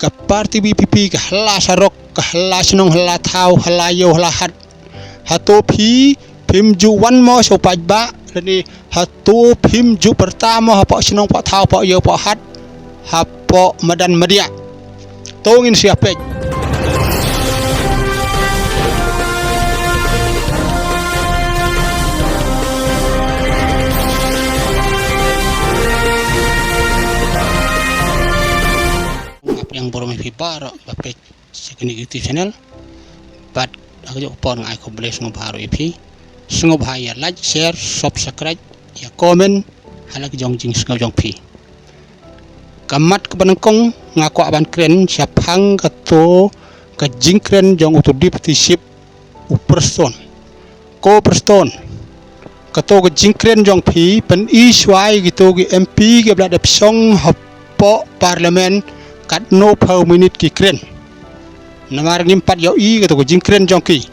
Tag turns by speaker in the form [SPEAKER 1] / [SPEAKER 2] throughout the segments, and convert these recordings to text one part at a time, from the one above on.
[SPEAKER 1] ke parti BPP ke hela sarok ke hela senong hela thau hela yo hela hat hatu pi phim ju wan mo so paj ba ni hatu phim ju pertama apa senong pak thau pak yo pak hat hapo madan media tongin siapa yang baru menghibar bapak sekini YouTube channel bat aku juga pon ngai ko boleh sungguh baru IP sungguh bahaya like share subscribe ya komen halak jong jing sungguh jong pi kamat ke benengkong ngaku aban keren siapang keto ke jing keren jong untuk dipetiship uperston ko perston keto ke jing keren jong pi pen iswai gitu ke MP ke belada pisong hapo parlemen kat no per minute ki kren namar ngimpat yo i kata ko jing kren jongki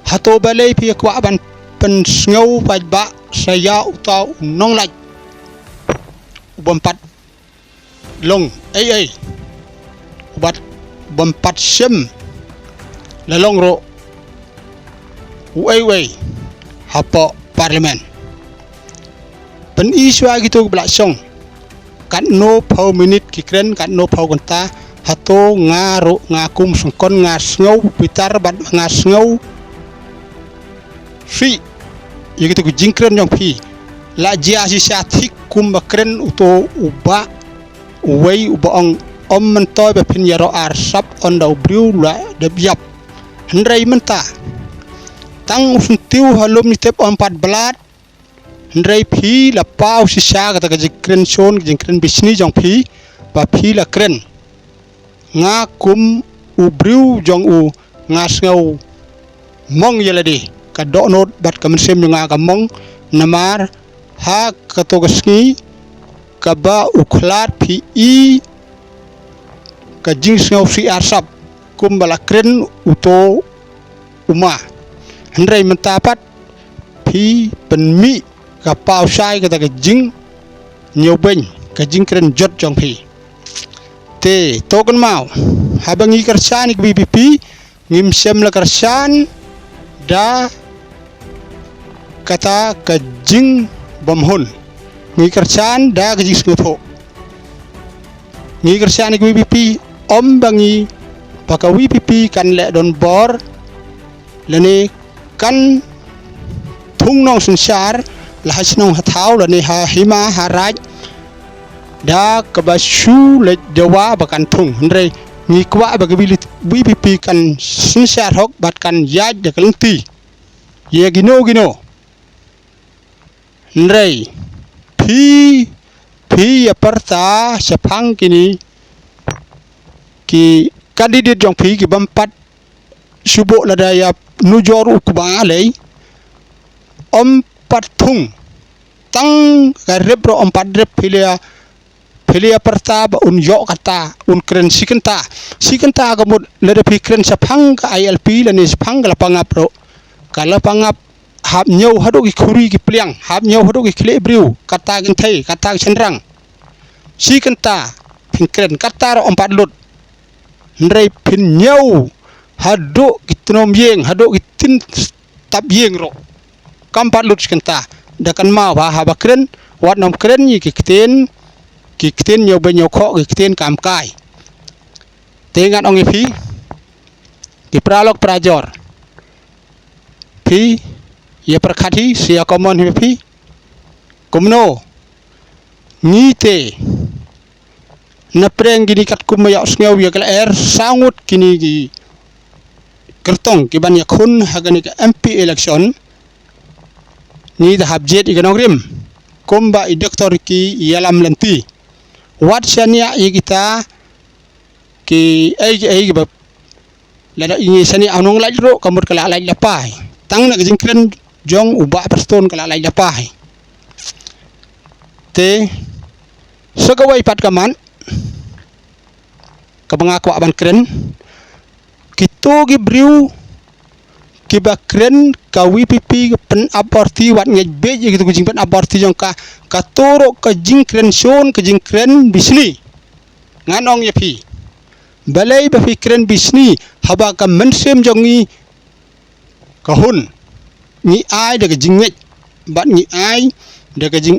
[SPEAKER 1] hato balai pi ko aban pen ngau pai ba saya utau nong lai bompat long ai ubat bompat sem la long ro wei hapo parlemen pen iswa gitu belak song kat no per minute ki kren kat no per konta hato ngaru ngakum sungkon ngasngau pitar bat ngasngau fi yigitu ku jingkren jong pi la jia si satik kum bakren uto uba uwei uba ong mentoy be pin yaro arsap on da ubriu la de biap hendrai menta tang usuntiu halom ni tep 4 belat Ndrai pi la pau sisa kata ke jingkren son jingkren bisni jong pi ba pi la kren ngakum ubriu jong u ngasngau mong yeladi ka donot bat ka mensem nga ka mong namar ha ka to gasngi ka ba uklat pi i ka jingsngau si arsap kum bala kren uto uma Ndrai mentapat pi penmi ka pau sai kata ke jing nyobeng ka jing keren jot jong pi te token mau habangi kersan ik BPP ngimsem la kersan da kata ke jing bomhun ngi kersan da ke jing skuto ngi kersan ik BPP om bangi paka BPP kan le don bor lene kan thung nong sensar lah senong hatau la ni ha hima haraj da kebasu le dewa bakan thung ndre ngi kwa ba BPP kan sinsar hok bat kan yaj de kelenti ye gino ndre pi ya parta sepang kini ki kandidat jong pi ki bampat subo la daya nujor ukba lei patung tang garep ro empat rep pilia pertama unjok kata kren sikenta kamud lada pikren sapang ka ILP lani sapang kala pangap ro kala pangap hab nyau hado ki khuri ki pliang hab nyau hado ki kle briu kata gentai kata cenrang sikenta pikren kata ro empat lut ndrai pin nyau hado ki tnom yeng hado ki tin tab yeng ro kampat lut kenta dakan ma ba ha bakren wat nom kren yi kikten nyob nyokho kikten kam kai tengan ong pi ki pralok prajor pi ye perkhati sia komon pi kumno ngite na preng gini kat kumayak sngew ya kala sangut kini gi kertong ki ban yakun hagani ka MP election ni dah habjet ikanong rim komba i doktor ki yalam lenti wat sania i kita ki ai bab lada ini sani anong lajro kamut kala laj lapai tang na jingkren jong uba perston kala laj lapai te sagawai pat kaman kabangako aban kren kito gi briu kibakren ka WPP pen aborti wat ngejbe gitu kucing pen aborti jong ka katoro ka jingkren son ka jingkren bisni nganong ya pi balai berfikiran bisni haba ka mensem jongi kahun ni ai daga jingit bat ni ai daga jing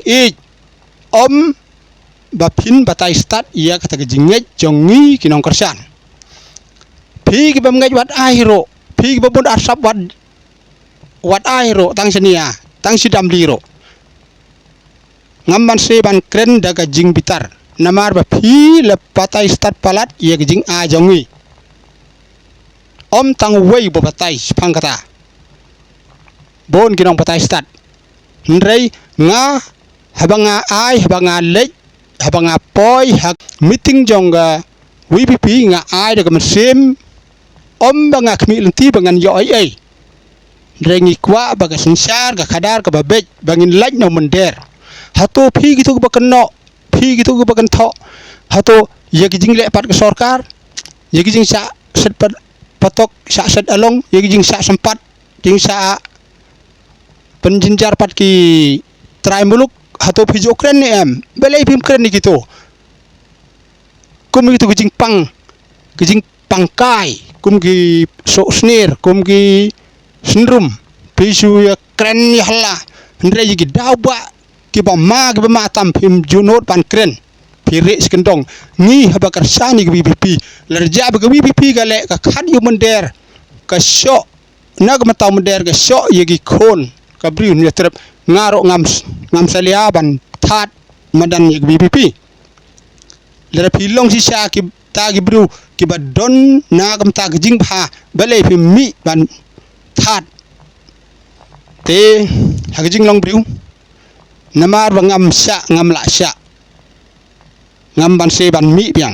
[SPEAKER 1] om bapin batai start ia kata jingit jongi kinong kersan pi ki bamngaj wat airo pi ki babun asap wat airo tang senia tang sidam liro ngamban seban kren daga jing bitar namar ba phi le patai start palat ye jing a jongi om tang wei bo patai pangkata bon kinong patai start nrei nga habanga ai habanga lek habanga poi hak meeting jonga WPP nga ai daga mesem om banga kmi lenti bangan yo ai rengi kwa baga sensar ga kadar ka babej bangin laj no mender hato phi gitu ba kenno phi gitu ba kan tho hato ye jing le pat ke sarkar ye jing sa set patok sa set along ye jing sa sempat jing sa penjinjar pat ki trai muluk hato phi jo kren ni em belai pim kren ni gitu kum gitu jing pangkai kum ki so snir kum ki sindrum pisu ya kren ya hala ndre yi dawa ki ba ma tam pim junot pan kren pire skendong ni haba karsani ki BPP lerja ba BPP gale ka khat yu mender ka syo nag mataw mender ka syo yegi khon ka bri ni trep ngaro ngam salia ban that madan yegi BPP lera pilong si sya ki ta ki bru ki badon nagam ta jing bha bale pim mi ban that te hagijing long briu namar bangam sya ngam la sya ngam ban se ban mi piang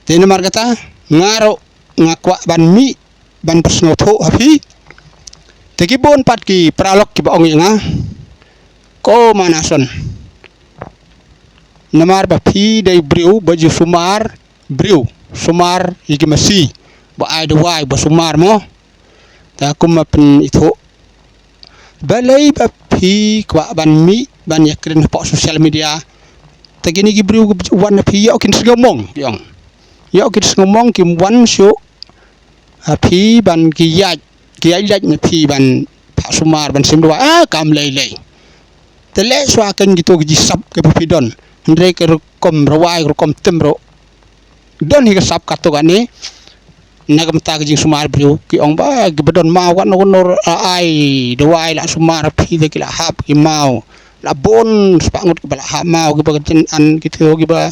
[SPEAKER 1] te namar kata ngaro ngakwa ban mi ban persno tho hafi te ki bon pat ki pralok ki baong nga ko manason namar ba phi dei briu baju sumar iki masi ba ai do wai ba sumar mo ta kum pen itu balai ba phi kwa ban mi ban yakrin po social media tagini gibriu wan phi yo kin ngomong yong yo kin ngomong kim wan syu phi ban ki yaj ni phi ban pa sumar ban sim do kam lei tele swa kan gitu gi sap ke phi don ndre ke kom rawai kom temro don hi sap kato gani nagam tag jing sumar briu ki ong ba gibedon mau kan nor ai dawai la sumar phi de kila hap ki mau la bon spangut ki bala ha mau ki bagen an gitu ki ba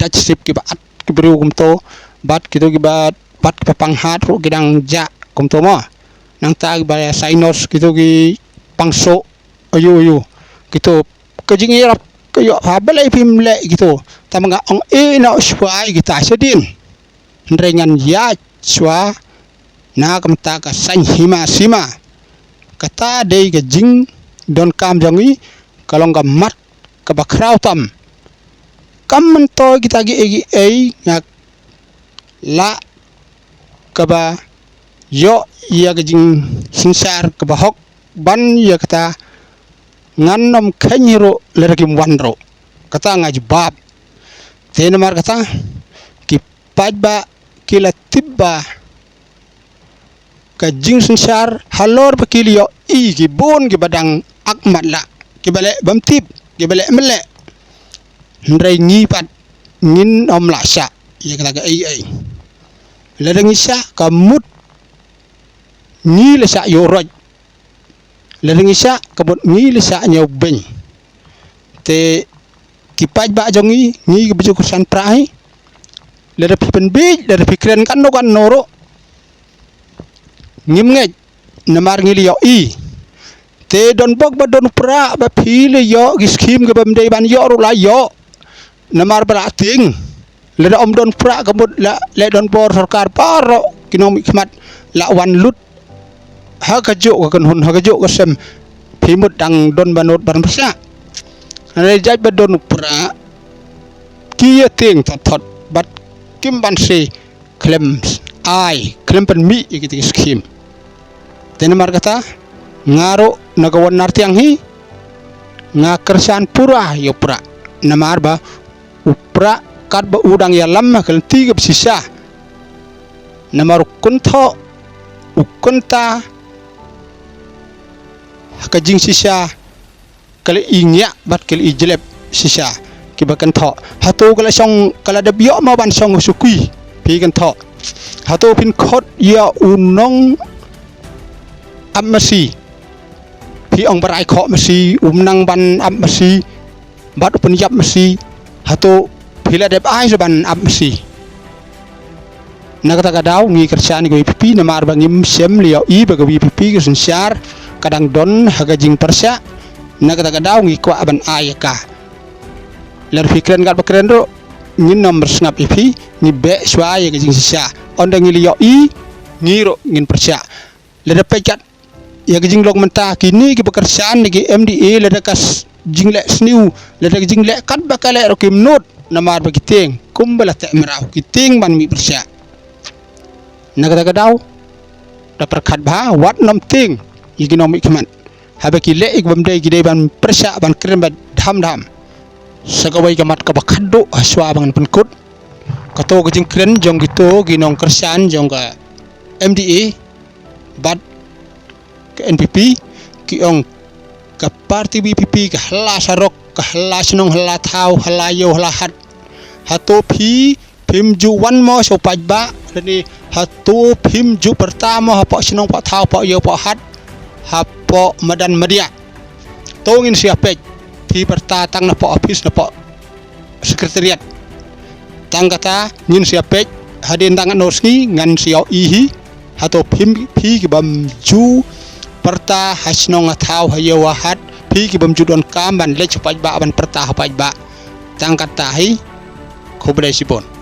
[SPEAKER 1] touch sip ki ba at ki briu kum to bat gitu ki ba pat ki pang hat ro gidang ja kum to mo nang tag ba sainos gitu ki pangso ayu gitu ke jing irap ke yo ha balai pim le gitu tamanga ong na swai kita sedin ndrengan ya chwa na kam ta ka san hima sima kata dei ga jing don kam jongi kalong ga mat ka bakrau tam kam to kita gi ngak la ka ba yo ya ga jing sinsar ka ba hok ban ya kata nganom khanyiro lerkim wanro kata ngaj bab tenamar kata ki pajba kila tibba ka jing sinsar halor pakilio ki bon ki badang akmat la ki bale bam tip ki bale mele ndrai ngi pat ngin om la sya ya kata ga ai lerang isya ka mut ngi le sya yo roj lerang isya ka bot ngi le sya nyau ben te ki pajba jongi ngi biju kusan prai lera pipen bij lera pikren kan noro ngimngej namar ngili yo te don bok ba don pra ba phile yo giskim ga bam dei ban yo ro la yo namar bra ting lera om don pra ga mud la le don bor sarkar paro kinom khmat la wan lut ha ka jo ka hun ha ka jo ka sem phimut dang don banot ban psa re jaj ba don pra kia ting thot bat kim ban se klem klem pan mi ikiti skim tenamar kata ngaro nagawan nartiang hi nga kersan pura yo pra namar ba upra kat ba udang ya lam kal tiga sisa nama rukun tho ukun ta ka jing sisa kal ingya bat kal ijlep sisa kibakan tho hatu kala song kala da bio ma ban song sukui pi kan tho hatu pin khot ya unong amasi pi ong barai kho masi nang ban amasi bat upun yap masi hatu pila dep ai ban amasi nakata kadau ngi kerjaan go pipi na mar bangim sem liau I baga pipi ke sensyar kadang don haga jing persya nakata kadau ngi kwa ban ayaka lar fikran gat bakren ro ngin nomor ngap pipi ni be swaya ke jing sisa onda ngi liau I ngiro ngin persya lar pekat ya ke jing lok menta kini ke pekerjaan ni MDA lar kas jing le sniu lar jing le kat bakale ro kim not na mar bagi ting kumbala ta merau kiting ban mi persya nakata kadau da perkat ba wat nom ting yiginom ikman habaki le ik bamdai gidai ban persya ban kren ba dham sagawai gamat ka bakaddo aswa bangan penkut kato gajing kren jong gitu ginong kersan jong ka MDA bad ke NPP ki ong ka parti BPP ka hala sarok ka hala sinong hala thau hala yo hala hat hato phi phim ju wan mo so paj ba ni hatu phim ju pertama hapo sinong pa thau pa yo pa hat hapo madan media tongin siapej phi pertatang na po office na po sekretariat tanggata ngin siapej hadin tangan nosni ngan siau ihi hato phim phi ki bam ju perta hasnong thau hayo hat phi ki bam ju don kam ban le chupaj ba ban perta hapaj ba tangkata hi khobrai sipon